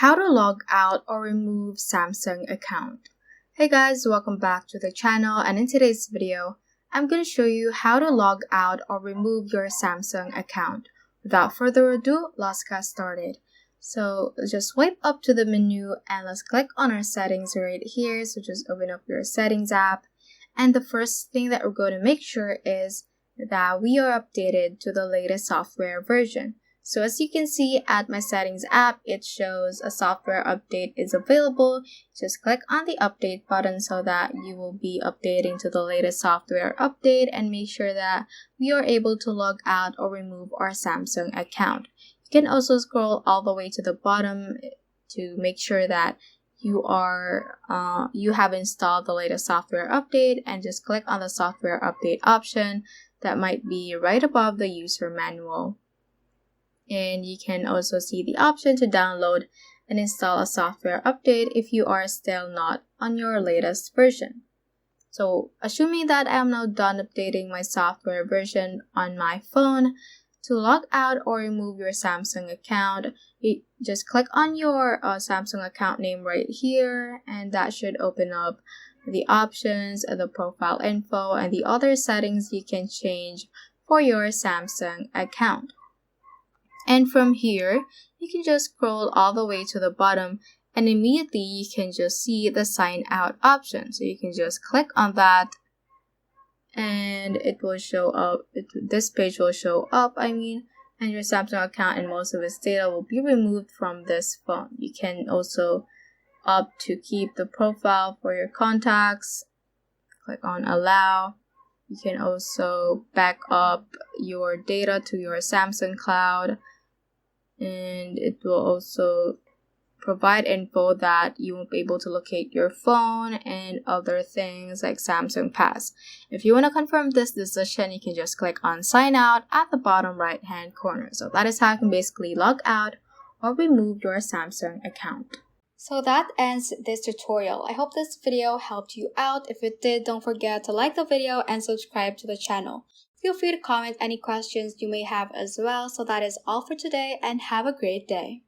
How to log out or remove Samsung account. Hey guys, welcome back to the channel, and in today's video, I'm going to show you how to log out or remove your Samsung account. Without further ado, let's get started. So just swipe up to the menu and let's click on our settings right here. So just open up your settings app, and the first thing that we're going to make sure is that we are updated to the latest software version. So as you can see at my settings app, it shows a software update is available. Just click on the update button so that you will be updating to the latest software update, and make sure that we are able to log out or remove our Samsung account. You can also scroll all the way to the bottom to make sure that you have installed the latest software update, and just click on the software update option that might be right above the user manual. And you can also see the option to download and install a software update if you are still not on your latest version. So assuming that I am now done updating my software version on my phone, to log out or remove your Samsung account, you just click on your Samsung account name right here, and that should open up the options, the profile info, and the other settings you can change for your Samsung account. And from here, you can just scroll all the way to the bottom, and immediately you can just see the sign out option. So you can just click on that, and it will show up. This page will show up, and your Samsung account and most of its data will be removed from this phone. You can also opt to keep the profile for your contacts. Click on allow. You can also back up your data to your Samsung cloud, and it will also provide info that you won't be able to locate your phone and other things like Samsung Pass. If you want to confirm this decision, you can just click on sign out at the bottom right hand corner. So that is how you can basically log out or remove your Samsung account. So that ends this tutorial. I hope this video helped you out. If it did, don't forget to like the video and subscribe to the channel. Feel free to comment any questions you may have as well. So that is all for today, and have a great day.